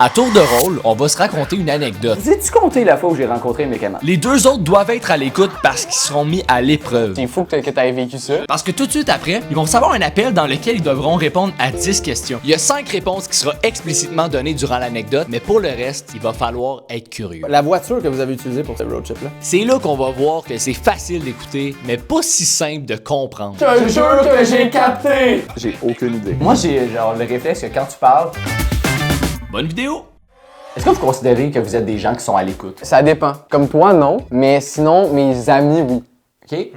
À tour de rôle, on va se raconter une anecdote. Vous as-tu compté la fois où j'ai rencontré un mécano? Les deux autres doivent être à l'écoute parce qu'ils seront mis à l'épreuve. C'est fou que t'aies vécu ça. Parce que tout de suite après, ils vont recevoir un appel dans lequel ils devront répondre à 10 questions. Il y a 5 réponses qui seront explicitement données durant l'anecdote, mais pour le reste, il va falloir être curieux. La voiture que vous avez utilisée pour ce road trip-là. C'est là qu'on va voir que c'est facile d'écouter, mais pas si simple de comprendre. Je te jure que j'ai capté! J'ai aucune idée. Moi, j'ai genre le réflexe que quand tu parles, Bonne vidéo! est-ce que vous considérez que vous êtes des gens qui sont à l'écoute? Ça dépend. Comme toi, non. Mais sinon, mes amis, oui. OK?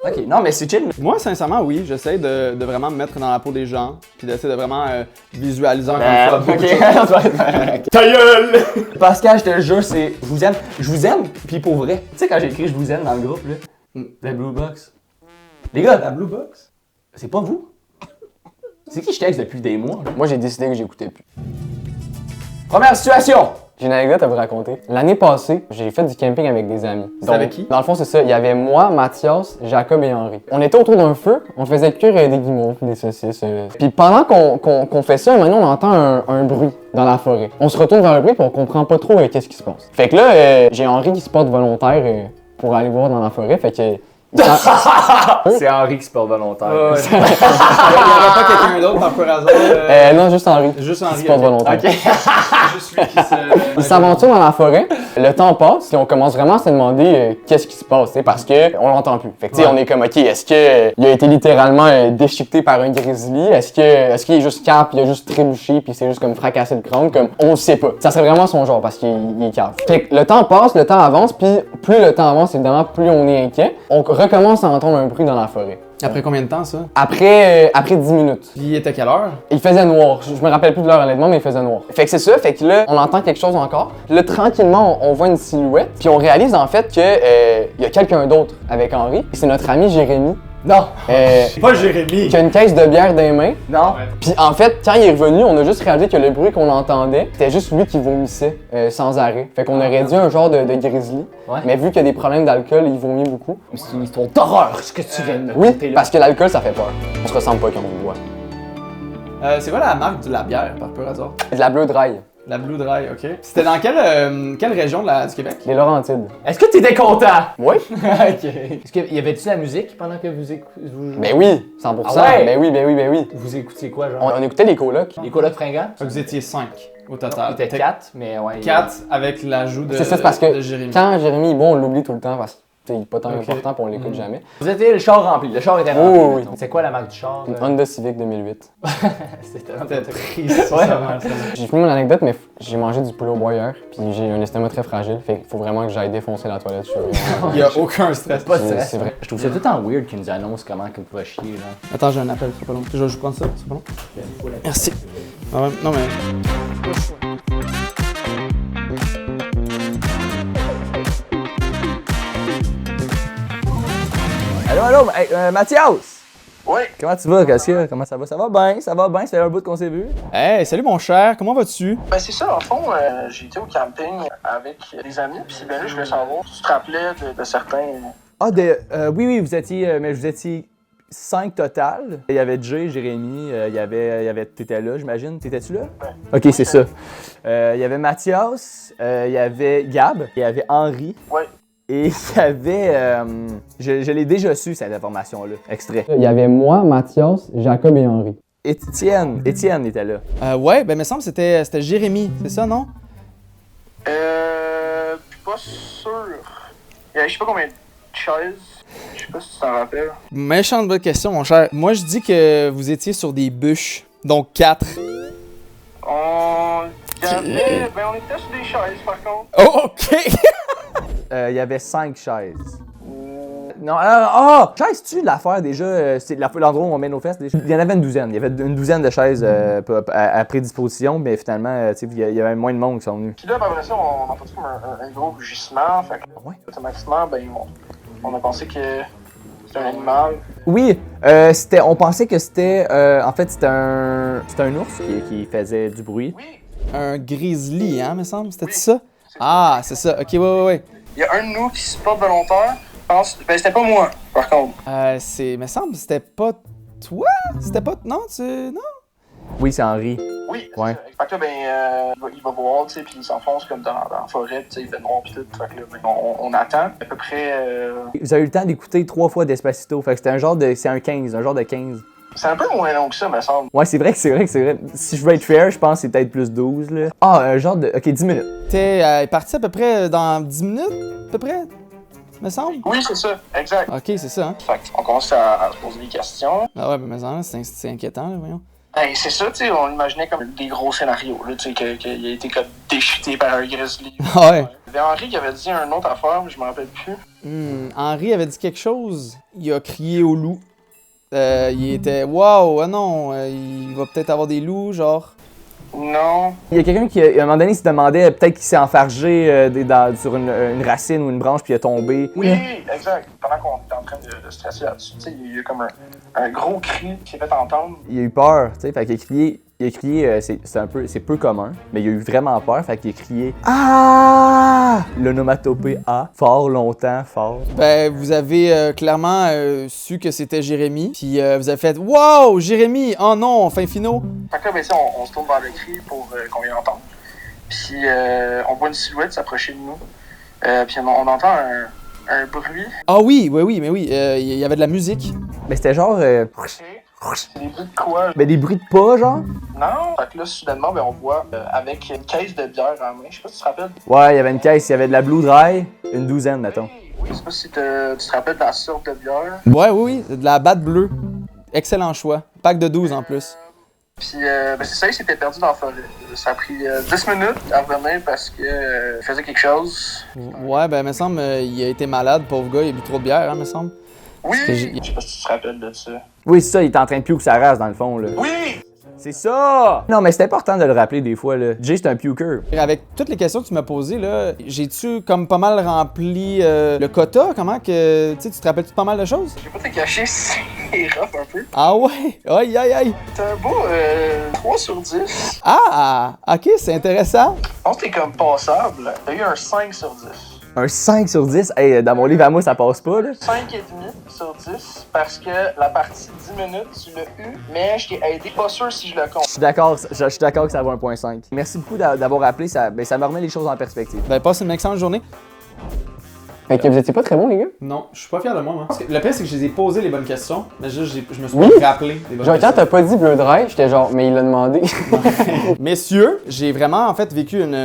OK, non, mais c'est chill. Moi, sincèrement, oui. J'essaie de vraiment me mettre dans la peau des gens, puis d'essayer de vraiment visualiser un OK. Ta gueule! Pascal, je te le jure, c'est... Je vous aime, puis pour vrai. Tu sais, quand j'ai écrit « Je vous aime » dans le groupe, là, la Blue Box. Les gars, la Blue Box, c'est pas vous. C'est qui je texte depuis des mois, là? Moi, j'ai décidé que j'écoutais plus. Première situation! J'ai une anecdote à vous raconter. L'année passée, j'ai fait du camping avec des amis. C'était avec qui? Dans le fond, c'est ça. Il y avait moi, Mathias, Jacob et Henri. On était autour d'un feu, on faisait cuire des guimauves, des saucisses. Puis pendant qu'on fait ça, maintenant on entend un bruit dans la forêt. On se retourne vers le bruit puis on comprend pas trop qu'est-ce qui se passe. Fait que là, j'ai Henri qui se porte volontaire pour aller voir dans la forêt. Fait que... C'est Henri qui se porte volontaire. Il n'y aurait pas quelqu'un d'autre par pur hasard? non, juste Henri. Juste qui Henri. se porte volontaire. OK. Juste lui qui se... Il s'aventure dans la forêt, le temps passe, et on commence vraiment à se demander qu'est-ce qui se passe, parce que on l'entend plus. Fait que on est comme OK, est-ce que il a été littéralement déchiqueté par un grizzly? Est-ce qu'il est juste cap, il a juste trébuché puis c'est juste comme fracassé le crâne, comme on le sait pas. Ça serait vraiment son genre parce qu'il est cap. Fait que le temps passe, le temps avance, puis plus le temps avance, évidemment, plus on est inquiet. On recommence à entendre un bruit dans la forêt. Après combien de temps, ça? Après 10 minutes. Puis il était quelle heure? Il faisait noir. Je me rappelle plus de l'heure honnêtement, mais il faisait noir. Fait que c'est ça, fait que là, on entend quelque chose encore. Puis là, tranquillement, on voit une silhouette. Puis on réalise en fait que y a quelqu'un d'autre avec Henri. C'est notre ami Jérémy. Non! Pas Jérémy! Qui a une caisse de bière dans les mains. Non! Puis en fait, quand il est revenu, on a juste réalisé que le bruit qu'on entendait, c'était juste lui qui vomissait sans arrêt. Fait qu'on aurait dit un genre de grizzly. Ouais. Mais vu qu'il y a des problèmes d'alcool, il vomit beaucoup. C'est une histoire d'horreur, ce que tu viens de me Oui, raconter là. parce que l'alcool, ça fait peur. On se ressemble pas quand on le voit. C'est quoi la marque de la bière, par pur hasard? C'est de la Bleu Dry. La Blue Dry, OK. C'était dans quelle région du Québec? Les Laurentides. Est-ce que t'étais content? Oui. OK. Est-ce qu'il y avait-tu la musique pendant que vous écoutiez? Ben oui, 100%. Ah ouais? Ben oui. Vous écoutiez quoi, genre? On écoutait les colocs. Les colocs fringants? Vous étiez 5 au total. Il était 4, mais ouais. 4 avec l'ajout de, C'est parce de que Jérémy. quand Jérémy est bon, on l'oublie tout le temps parce que il est pas tant Ok. important puis on l'écoute jamais. Vous étiez le char rempli. Le char était Oh, rempli. oui. mettons. C'est quoi la marque du char? Une Honda Civic 2008. C'était C'était triste, sincèrement, ça. J'ai fini mon anecdote, mais j'ai mangé du poulet au broyeur puis j'ai un estomac très fragile. Fait qu'il faut vraiment que j'aille défoncer la toilette. Je suis vraiment- Il n'y a aucun stress. Pas de C'est- stress. c'est vrai. Je trouve ça tout le temps weird qu'ils nous annoncent comment qu'ils va chier, là. Attends, j'ai un appel, c'est pas long. Je vais prendre ça, c'est pas long. Merci. Ah ouais, non mais... Allô, hey, Mathias! Oui. Comment tu vas, Cassia? Comment ça va? Ça va bien, ça va bien. Ça fait un bout qu'on s'est vu. Hey, salut mon cher, comment vas-tu? Ben c'est ça, en fond, j'ai été au camping avec des amis, puis ben là, je voulais savoir si tu te rappelais de certains... Ah, oui, vous étiez, mais vous étiez 5 total. Il y avait Jay, Jérémy, t'étais là, j'imagine. T'étais-tu là? Ouais. Ok, c'est ça. Il y avait Mathias, il y avait Gab, il y avait Henri. Ouais. Et il y avait. Je l'ai déjà su, cette information-là. Extrait. Il y avait moi, Mathias, Jacob et Henri. Étienne était là. Ouais, ben me semble que c'était Jérémy, c'est ça, non? Puis pas sûr. Il y a je sais pas combien de chaises, je sais pas si tu t'en rappelles. Méchante bonne question, mon cher. Moi, je dis que vous étiez sur des bûches, donc 4. On était sur des chaises, par contre. Oh, OK! Il y avait 5 chaises. Non, chaise-tu l'affaire déjà? C'est l'endroit où on met nos fesses. Déjà. Il y en avait une douzaine. Il y avait une douzaine de chaises à prédisposition, mais finalement, il y avait moins de monde qui sont venus. Puis là, après ça, on a entendu comme un gros rugissement, fait que Ouais. automatiquement, ben, on a pensé que c'était un animal. Oui, on pensait que c'était. En fait, c'était un ours qui faisait du bruit. Oui, Un grizzly, hein, me semble, c'était ça? Ah, c'est ça, OK, ouais. il y a un de nous qui se porte volontaire. Je pense, ben c'était pas moi, par contre. Me semble, c'était pas toi? C'était pas... Non, non? Oui, c'est Henri. Oui, Oui, Ouais. fait que là, il va voir, tu sais, puis il s'enfonce comme dans la forêt, tu sais, il fait noir pis tout. Fait que là, on attend à peu près. Vous avez eu le temps d'écouter 3 fois Despacito, fait que c'était un genre de 15. C'est un peu moins long que ça, me semble. Ouais, c'est vrai. Si je veux être fair, je pense que c'est peut-être plus 12, là. Ah, un genre de... Ok, 10 minutes. T'es parti à peu près dans 10 minutes, à peu près, me semble? Oui, c'est ça, exact. Ok, c'est ça, hein? Fait qu'on commence à se poser des questions. Ah ouais, mais me semble, c'est inquiétant, là, voyons. Ben, c'est ça, tu sais, on imaginait comme des gros scénarios, là, tu sais, qu'il a été comme déchuté par un grizzly. Ah ouais. Il y avait Henri qui avait dit une autre affaire, mais je me rappelle plus. Henri avait dit quelque chose. Il a crié au loup. Il était waouh, ah non, il va peut-être avoir des loups, genre. Non. Il y a quelqu'un qui, à un moment donné, se demandait peut-être qu'il s'est enfargé sur une racine ou une branche puis il est tombé. Oui, exact. Pendant qu'on était en train de stresser là-dessus, tu sais, il y a eu comme un gros cri qui s'est fait entendre. Il a eu peur, tu sais, fait qu'il a crié, c'est peu commun, mais il a eu vraiment peur, fait qu'il a crié « Ah !» L'onomatopée « A », fort, longtemps, fort. Ben, vous avez clairement su que c'était Jérémy, puis vous avez fait waouh, Jérémy, oh non, fin finaux. Fait que là, ben, ça, on se tourne vers le cri pour qu'on y entende. Puis on voit une silhouette s'approcher de nous. Puis on entend un bruit. Ah oui, mais oui, il y avait de la musique. Mais c'était genre... C'est des bruits de quoi? Ben des bruits de pas, genre? Non. Fait que là, soudainement, ben, on voit avec une caisse de bière en main. Je sais pas si tu te rappelles. Ouais, il y avait une caisse, il y avait de la Blue Dry, une douzaine, mettons. Oui, je sais pas si tu te rappelles de la sorte de bière. Ouais, oui, de la batte bleue. Excellent choix. Pack de 12 en plus. Puis ben, c'est ça, il s'était perdu dans la forêt. Ça a pris 10 minutes à revenir parce que il faisait quelque chose. Ouais, ben, me semble, il a été malade, pauvre gars, il a bu trop de bière, hein, me semble. Oui! que Je sais pas si tu te rappelles de ça. Oui, c'est ça, il est en train de puke sa race, dans le fond, là. Oui! C'est ça! Non, mais c'est important de le rappeler des fois, là. Jay, c'est un puker. Avec toutes les questions que tu m'as posées, là, j'ai-tu comme pas mal rempli le quota? Comment que. Tu sais, tu te rappelles-tu de pas mal de choses? Je vais pas te cacher, c'est rough un peu. Ah ouais? Aïe, aïe, aïe! C'est un beau 3 sur 10. Ah! Ok, c'est intéressant. Je pense que t'es comme passable. T'as eu un 5 sur 10. Un 5 sur 10? Hey, dans mon livre à moi, ça passe pas, là. 5,5 sur 10 parce que la partie 10 minutes, tu l'as eu, mais je t'ai aidé. Pas sûr si je le compte. Je suis d'accord que ça vaut 1.5. Merci beaucoup d'avoir appelé, ça me remet les choses en perspective. Ben, passe une excellente journée. Fait que vous étiez pas très bons, les gars. Non, je suis pas fier de moi. Parce que le pire, c'est que je les ai posé les bonnes questions, mais juste, je me suis Oui? pas rappelé les bonnes Genre, quand questions. t'as pas dit Bleu Dry, j'étais genre, mais il l'a demandé. Messieurs, j'ai vraiment en fait vécu une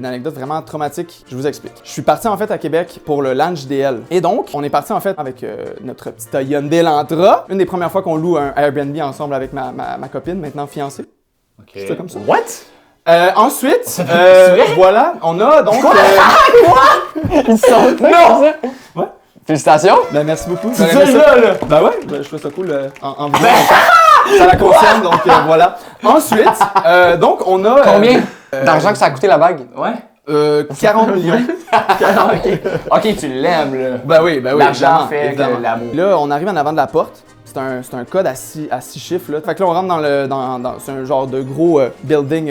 anecdote vraiment traumatique. Je vous explique. Je suis parti en fait à Québec pour le Lounge DL. Et donc, on est parti en fait avec notre petite Hyundai Elantra. Une des premières fois qu'on loue un Airbnb ensemble avec ma copine, maintenant fiancée. Ok. C'est comme ça. What? Ensuite, voilà, on a donc... Ils sont non! Ouais. Félicitations! Ben, merci beaucoup. C'est Ben, ça, là! Ben ouais, ben, je trouve ça cool en vidéo. Ça la concerne, donc voilà. Ensuite, donc on a... Combien d'argent que ça a coûté la bague? Ouais? 40 millions. Ok, tu l'aimes, là. Ben oui, L'argent évidemment, fait évidemment. que l'amour. Là, on arrive en avant de la porte. C'est un code à 6 chiffres. Là. Fait que là, on rentre c'est un genre de gros building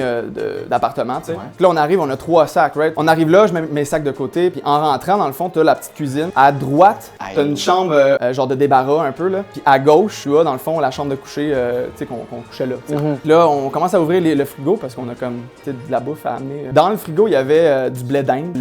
d'appartement, tu sais. Puis là, on arrive, on a 3 sacs, right? On arrive là, je mets mes sacs de côté, puis en rentrant, dans le fond, t'as la petite cuisine. À droite, t'as une chambre genre de débarras un peu, là. Puis à gauche, tu vois, dans le fond, la chambre de coucher, tu sais, qu'on couchait là, tu sais. Puis là, on commence à ouvrir le frigo parce qu'on a comme, tu sais, de la bouffe à amener. Dans le frigo, il y avait du blé d'Inde.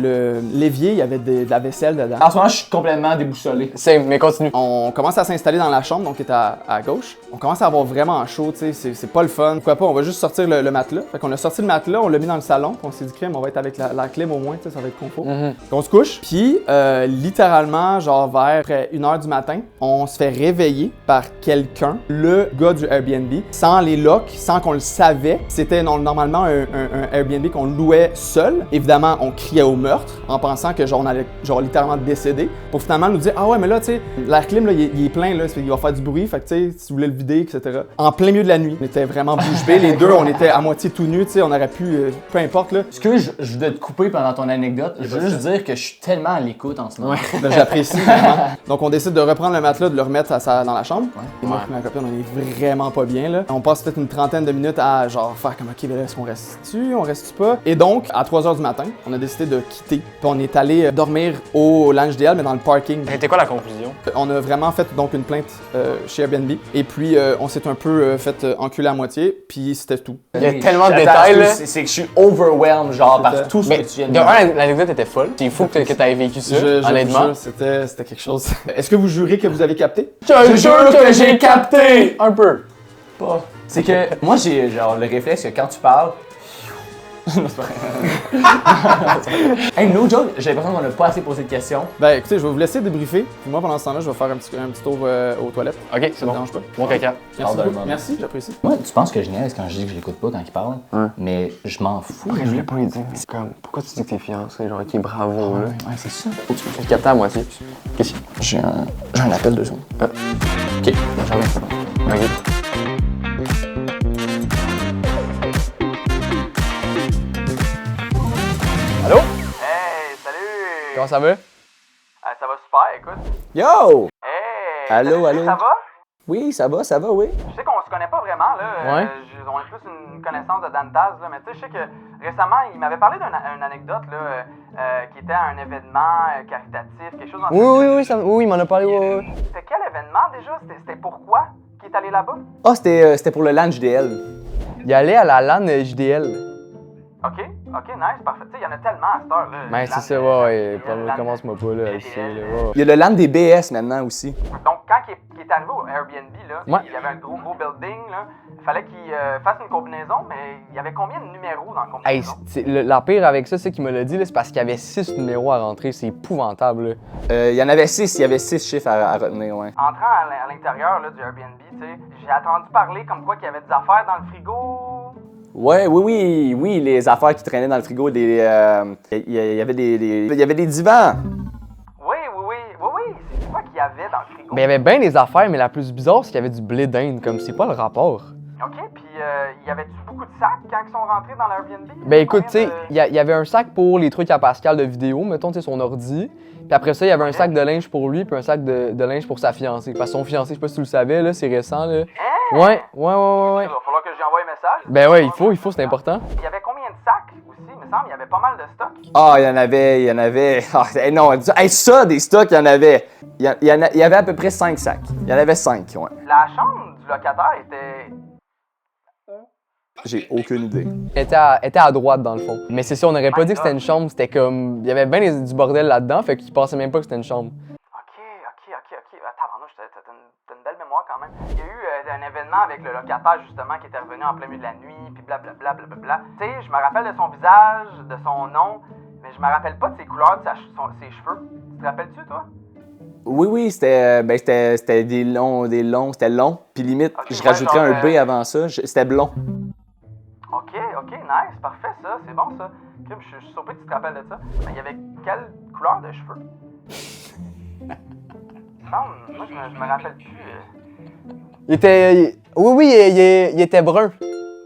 L'évier, il y avait de la vaisselle dedans. En ce moment, je suis complètement déboussolé. C'est, mais continue. On commence à s'installer dans la chambre, donc qui est à gauche. On commence à avoir vraiment chaud, tu sais, c'est pas le fun. Pourquoi pas, on va juste sortir le matelas. Fait qu'on a sorti le matelas, on l'a mis dans le salon, puis on s'est dit, crème, on va être avec la clim au moins, tu sais, ça va être confort. Puis on se couche, puis littéralement, genre vers 1h du matin, on se fait réveiller par quelqu'un, le gars du Airbnb, sans les locks, sans qu'on le savait. C'était normalement un Airbnb qu'on louait seul. Évidemment, on criait au meurtre en pensant que genre on allait genre littéralement décéder, pour finalement nous dire, ah ouais, mais là, tu sais, l'air clim, là, il est plein, là, il va faire du bruit, fait que tu sais, si vous voulez le vider, etc. En plein milieu de la nuit, on était vraiment bouche bée, les deux, on était à moitié tout nus, tu sais, on aurait pu, peu importe, là. Excuse, je voulais te couper pendant ton anecdote. Je veux juste dire que je suis tellement à l'écoute en ce moment. Ben, j'apprécie vraiment. Donc on décide de reprendre le matelas, de le remettre dans la chambre. Et moi et ma copine, on est vraiment pas bien là. On passe peut-être une trentaine de minutes à genre faire comme ok, là, est-ce qu'on reste-tu, on reste-tu pas? Et donc à 3h du matin, on a décidé de quitter. Puis on est allé dormir au Lounge DL, mais dans le parking. C'était quoi la conclusion? On a vraiment fait donc une plainte chez Airbnb. Et puis, on s'est un peu fait enculer à moitié, puis c'était tout. Il y a tellement de Attends, détails, là. C'est que je suis overwhelmed, genre, par tout ce Mais que tu viens de de dire. un, l'anecdote était folle. C'est fou que t'aies vécu ça, Je vous honnêtement. jure, c'était quelque chose. Est-ce que vous jurez que vous avez capté? Je jure que j'ai capté! Un peu. Pas. C'est que moi j'ai genre le réflexe que quand tu parles. Non, c'est pas vrai. Hey, no joke, j'ai l'impression qu'on n'a pas assez posé de questions. Ben écoutez, je vais vous laisser débriefer. Puis moi, pendant ce temps-là, je vais faire un petit tour aux toilettes. Ok, c'est Ça te bon. dérange pas? Bon caca. Merci Hors de beaucoup. le moment. Merci, j'apprécie. Moi, tu penses que je niaise quand je dis que je l'écoute pas quand il parle, mais je m'en fous. Je voulais pas lui dire. C'est comme, pourquoi tu dis que t'es fiancé? Genre, ok, bravo, là. Ouais, c'est ça. Faut que tu le captes à moitié. Qu'est-ce que J'ai un appel de Zoom. Ok, j'arrive. Ok. Allô? Hey, salut! Comment ça va? Ça va super, écoute. Yo! Hey! Allô, salut, allô? Ça va? Oui, ça va, oui. Je sais qu'on se connaît pas vraiment, là. Ouais. On est plus une connaissance de Dantaz, là. Mais tu sais, je sais que récemment, il m'avait parlé d'une anecdote, là, qui était un événement caritatif, quelque chose dans Oui, il m'en a parlé, ouais. C'était quel événement déjà? C'était pourquoi qu'il est allé là-bas? Ah, c'était pour le LAN JDL. Il allait à la LAN JDL. Ok, nice, parfait. Tu sais, il y en a tellement à cette heure, là. Ben, c'est ça, ouais. Commence-moi pas, là, ici, là. Ouais. Il y a le LAN des BS maintenant aussi. Donc, quand il est arrivé au Airbnb, là, Ouais. il y avait un gros building, là. Il fallait qu'il fasse une combinaison, mais il y avait combien de numéros dans la Hey, combinaison? la pire avec ça, c'est qu'il me l'a dit, là, c'est parce qu'il y avait 6 numéros à rentrer. C'est épouvantable, là. Il y en avait 6, il y avait 6 chiffres à retenir, ouais. Entrant à l'intérieur là, du Airbnb, tu sais, j'ai entendu parler comme quoi qu'il y avait des affaires dans le frigo. Ouais, oui, les affaires qui traînaient dans le frigo, il y avait des divans. Oui, c'est quoi qu'il y avait dans le frigo? Ben, il y avait bien des affaires, mais la plus bizarre, c'est qu'il y avait du blé d'Inde, comme c'est pas le rapport. OK, puis y avait-tu beaucoup de sacs quand ils sont rentrés dans l'Airbnb? Ben écoute, tu sais, Combien il y avait un sac pour les trucs à Pascal de vidéo, mettons, tu sais, son ordi. Puis après ça, il y avait un sac de linge pour lui, puis un sac de linge pour sa fiancée. Parce que son fiancé, je sais pas si tu le savais, là, c'est récent, là. Ouais. Il va falloir que j'y envoie un message. Ben ouais, il faut, c'est important. Il y avait combien de sacs aussi? Il me semble il y avait pas mal de stock. Ah, il y en avait. Ah, non, hey, ça, des stocks, il y en avait. Il y avait à peu près 5 sacs. Il y en avait 5, ouais. La chambre du locataire était... J'ai aucune idée. Elle était à droite, dans le fond. Mais c'est ça, on n'aurait pas dit que c'était une chambre, c'était comme... Il y avait bien du bordel là-dedans, fait qu'il pensait même pas que c'était une chambre. OK. Tabarnouche, t'as une belle mémoire quand même. Il y a eu un événement avec le locataire, justement, qui était revenu en plein milieu de la nuit, puis blablabla. Tu sais, je me rappelle de son visage, de son nom, mais je me rappelle pas de ses couleurs, de ses cheveux. Tu te rappelles-tu, toi? Oui, c'était c'était long. Puis limite, Ok, je ouais, rajouterais genre, un B avant ça, c'était blond. OK, nice, parfait, ça, c'est bon, ça. Crime, je suis surpris que tu te rappelles de ça. Mais il y avait quelle couleur de cheveux? Moi, je me rappelle plus. Il était... Oui, il était brun.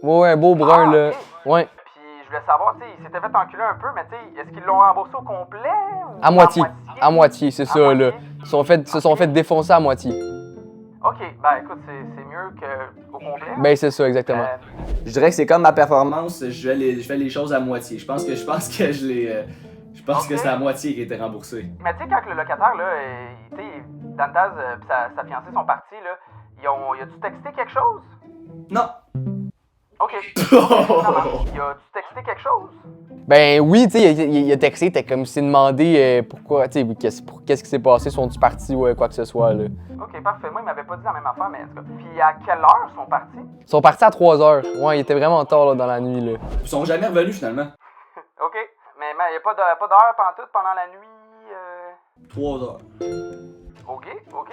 Ouais, un beau brun, là. Ok. Ouais. Puis je voulais savoir, tu sais, il s'était fait enculer un peu, mais tu sais, est-ce qu'ils l'ont remboursé au complet? Ou À moitié, c'est ça, moitié? là. Ils se sont fait défoncer à moitié. OK, ben écoute, c'est mieux qu'au complet. Ben, c'est ça, exactement. Je dirais que c'est comme ma performance, je fais les choses à moitié. Je pense que c'est à moitié qui a été remboursé. Mais tu sais, quand le locataire, là, tu sais, Dantaz et sa fiancée sont partis, là, y a-tu texté quelque chose? Non. OK. Y a-tu texté quelque chose? Ben oui, tu sais, il a texté, t'es comme s'il demandait pourquoi, tu sais, qu'est-ce qui s'est passé, sont-ils partis ou quoi que ce soit, là. OK, parfait. Moi, il m'avait pas dit la même affaire, mais en tout cas. Puis à quelle heure sont partis? Ils sont partis à 3 heures. Ouais, il était vraiment tard, là, dans la nuit, là. Ils sont jamais revenus finalement. OK. Mais il n'y a pas d'heure pendant la nuit? 3 heures. OK,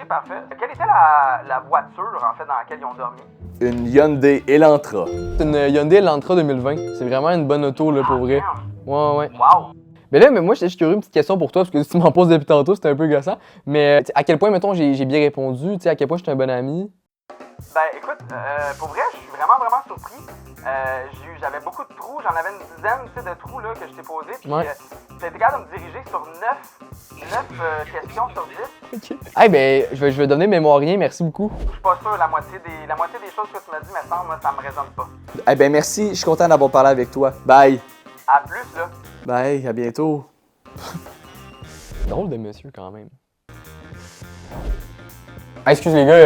parfait. Quelle était la voiture, en fait, dans laquelle ils ont dormi? Une Hyundai Elantra. C'est une Hyundai Elantra 2020. C'est vraiment une bonne auto, là, pour vrai. Ouais. Wow! Mais moi, je suis curieux, une petite question pour toi, parce que si tu m'en poses depuis tantôt, c'était un peu gossant. Mais à quel point, mettons, j'ai bien répondu, tu sais, à quel point je suis un bon ami? Ben, écoute, pour vrai, je suis vraiment surpris. J'avais beaucoup de trous, j'en avais une dizaine, tu sais, de trous, là, que je t'ai posés. Puis, Ouais. t'as été capable de me diriger sur 9 questions sur 10. OK. Hey, ben, je vais donner mémoirien, merci beaucoup. Je suis pas sûr, la moitié des choses que tu m'as dit, maintenant, moi, ça me résonne pas. Eh ben merci, je suis content d'avoir parlé avec toi. Bye. À plus, là. Bye, à bientôt. Drôle de monsieur, quand même. Ah, excuse les gars,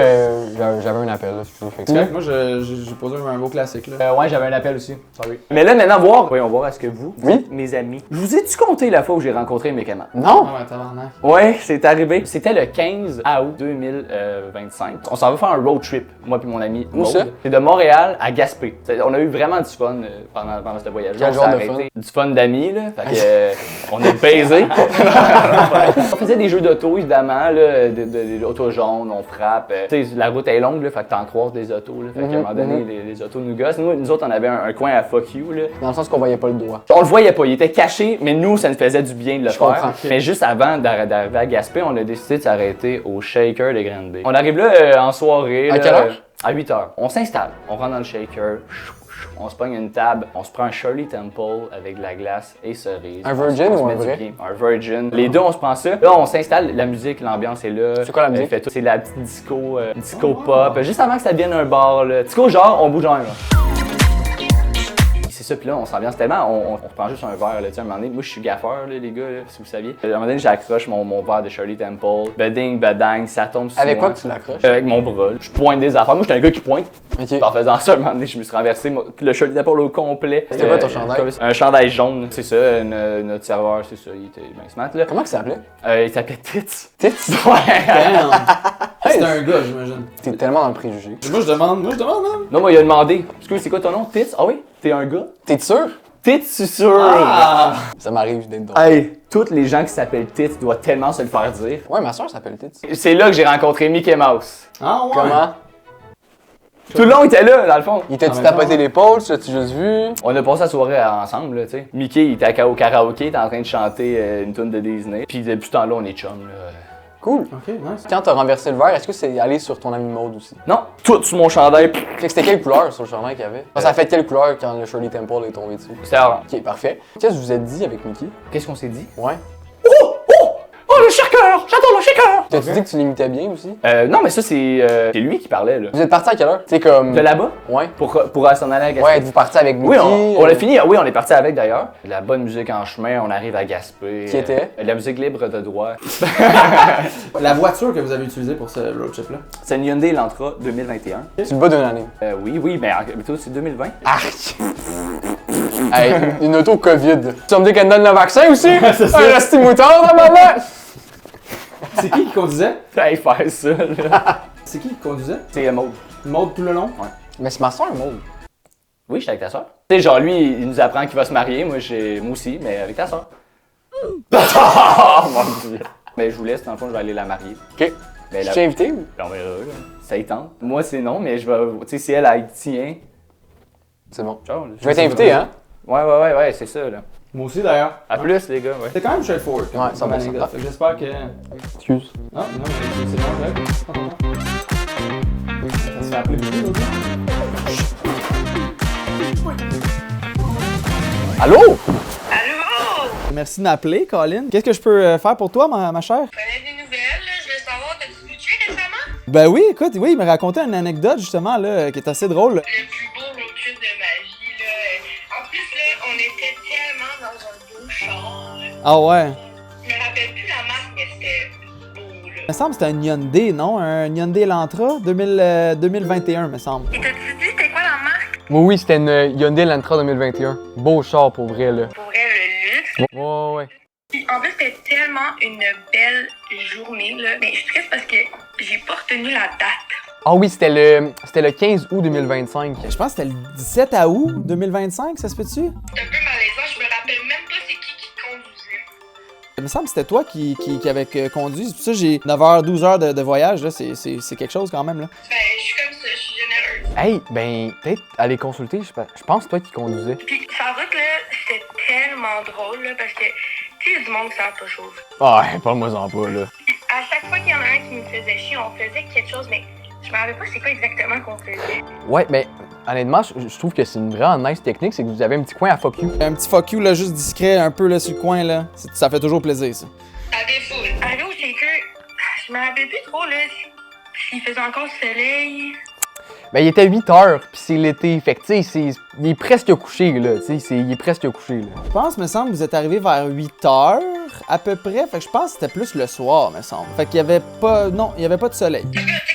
j'avais un appel là, excusez. Fait que C'est correct, moi j'ai posé un beau classique là. Ouais, j'avais un appel aussi. Sorry. Mais là, maintenant, voyons voir, est-ce que vous, Oui? mes amis, je vous ai-tu compté la fois où j'ai rencontré Mécamant? Non! Ah ouais, tabarnak. Ouais, c'est arrivé. C'était le 15 août 2025. On s'en va faire un road trip, moi puis mon ami Où ça? Maud. C'est de Montréal à Gaspé. On a eu vraiment du fun pendant ce voyage. Quel genre de fun? Du fun d'amis, là. Fait que, on a baisé. On faisait des jeux d'auto, évidemment, là, des autos jaunes, on frappe. Tu sais, la route est longue, là, fait que t'en croises des autos, là. Fait qu'à un moment donné, les autos nous gossent. Nous autres, on avait un coin à fuck you, là. Dans le sens qu'on voyait pas le doigt. On le voyait pas, il était caché, mais nous, ça nous faisait du bien de le faire. comprends. Mais juste avant d'arriver à Gaspé, on a décidé de s'arrêter au Shaker de Grande-Bay. On arrive là en soirée. À là, quelle heure? À 8 h. On s'installe, on rentre dans le Shaker, on se pogne une table, on se prend un Shirley Temple avec de la glace et cerise. Un Virgin On se ou met un du vrai? bien. Un Virgin. Les deux, on se prend ça. Là, on s'installe, la musique, l'ambiance est là. C'est quoi la musique? Fait tout. C'est la petite disco pop. Juste avant que ça devienne un bar, là. Disco genre, on bouge en là. C'est ça, puis là, on s'ambiance tellement, on reprend juste un verre, là, tu sais, à un moment donné, moi je suis gaffeur, là, les gars, là, si vous saviez. À un moment donné, j'accroche mon verre de Shirley Temple, beding, bedang, ça tombe sur Avec moi. quoi que tu l'accroches? Avec mon bras, là. Je pointe des affaires. Moi, j'étais un gars qui pointe. Ok. Puis en faisant ça, à un moment donné, je me suis renversé, le Shirley Temple au complet. C'était quoi ton chandail? Un chandail jaune, c'est ça, notre serveur, c'est ça, il était bien smart, là. Comment que ça s'appelait? Il s'appelait Tits. Tits? Ouais. Damn! C'est un gars, j'imagine. T'es tellement dans le préjugé. Moi je demande, man. Non, moi, il a demandé, excuse, c'est quoi ton nom? Tits? Ah oui? T'es un gars? T'es sûr? Tits, c'est sûr! Ça m'arrive d'être drôle. Hey, toutes les gens qui s'appellent Tits doivent tellement se le faire dire. Ouais, ma soeur s'appelle Tits. C'est là que j'ai rencontré Mickey Mouse. Ah ouais? Comment? Tout le long, il était là, dans le fond. Il t'a-tu En même tapoté temps. l'épaule? Tu l'as-tu juste vu? On a passé la soirée ensemble, là, tu sais. Mickey, il était au karaoké, il était en train de chanter une tune de Disney. Puis depuis ce temps-là, on est chum, là. Cool. Ok, nice. Quand t'as renversé le verre, est-ce que c'est allé sur ton ami Maud aussi? Non, tout sur mon chandail. Fait que c'était quelle couleur sur le chandail qu'il y avait? Ça a fait quelle couleur quand le Shirley Temple est tombé dessus? C'était orange. Ok, parfait. Qu'est-ce que vous êtes dit avec Mickey? Qu'est-ce qu'on s'est dit? Ouais. Oh, le shaker! J'adore le shaker! T'as-tu dit que tu l'imitais bien aussi? Non, mais ça, c'est lui qui parlait, là. Vous êtes parti à quelle heure? Tu sais, comme. De là-bas? Ouais. Pour s'en aller à Gaspé. Ouais, êtes-vous parti avec Mickey? Oui, on a fini. Oui, on est parti avec d'ailleurs. De la bonne musique en chemin, on arrive à Gaspé. Qui était? De la musique libre de droit. La voiture que vous avez utilisée pour ce road trip là? C'est une Hyundai Elantra 2021. Tu le bats d'une année. Oui, mais plutôt c'est 2020. Arc! Hey, une auto COVID. Tu vas me dire qu'elle donne le vaccin aussi? Un resti mouton dans maman! C'est qui conduisait? Hey, faire ça, là. C'est qui conduisait? C'est Maud. Maud tout le long? Mais c'est ma soeur, Maud. Oui, j'étais avec ta soeur. Tu sais, genre, lui, il nous apprend qu'il va se marier. Moi aussi, mais avec ta soeur. Oh mon dieu. Mais je vous laisse, dans le fond, je vais aller la marier. Ok. Mais Je t'ai invité ou? on verra, là. Ça y tente. Moi, c'est non, mais je vais. Tu sais, si elle tient. C'est bon. Genre, Je vais t'inviter, hein? Ouais, c'est ça, là. Moi aussi d'ailleurs. À plus, les gars, ouais. C'est quand même straightforward. Ouais, comme 100%. anecdote. Fait que j'espère que. Excuse. Ah, non, mais c'est bon, là. Ça se fait appeler beaucoup, l'autre gars. Allô? Allô? Merci de m'appeler, Colin. Qu'est-ce que je peux faire pour toi, ma chère? Je prenais des nouvelles, là. Je voulais savoir, t'as-tu vu tuer récemment? Ben oui, écoute, oui, il m'a raconté une anecdote justement là, qui est assez drôle. Le plus beau road trip de ma vie, là. En plus, là, on était tellement dans un beau char, là. Ah ouais. Je me rappelle plus la marque, mais c'était beau, là. Il me semble que c'était un Hyundai, non? Un Hyundai Elantra 2021, me semble. Et t'as-tu dit c'était quoi la marque? Oui, c'était une Hyundai Elantra 2021. Beau char pour vrai, là. Pour vrai, le luxe. Ouais. Puis, en plus, c'était tellement une belle journée, là. Mais je suis triste parce que j'ai pas retenu la date. Ah oui, c'était le 15 août 2025. Je pense que c'était le 17 août 2025, ça se peut-tu? C'est un peu malaisant, je me rappelle même pas c'est qui conduisait. Il me semble que c'était toi qui avait conduit. C'est pour ça que j'ai 9 h, 12 heures de voyage. Là. C'est quelque chose quand même. Là. Ben, je suis comme ça, je suis généreuse. Hey, ben, peut-être aller consulter. Je pense que c'est toi qui conduisais. Puis, sa route, là, c'était tellement drôle, là, parce que, tu sais, il y a du monde qui savent pas chose. Ah, parle-moi-en pas, là. À chaque fois qu'il y en a un qui me faisait chier, on faisait quelque chose, mais je me rappelle pas c'est quoi exactement qu'on faisait. Ouais, mais honnêtement, je trouve que c'est une vraiment nice technique, c'est que vous avez un petit coin à fuck you. Un petit fuck you, là, juste discret, un peu là, sur le coin. Là. Ça fait toujours plaisir, ça. Ça défoule. Arrivé au shaker, je me rappelle plus trop, là, s'il faisait encore soleil. Ben, il était 8 heures, pis c'est l'été. Fait que, tu sais, il est presque couché, là. Tu sais, il est presque couché, là. Je pense, me semble, que vous êtes arrivé vers 8 heures, à peu près. Fait que je pense que c'était plus le soir, me semble. Fait qu'il y avait pas... Non, il y avait pas de soleil. C'est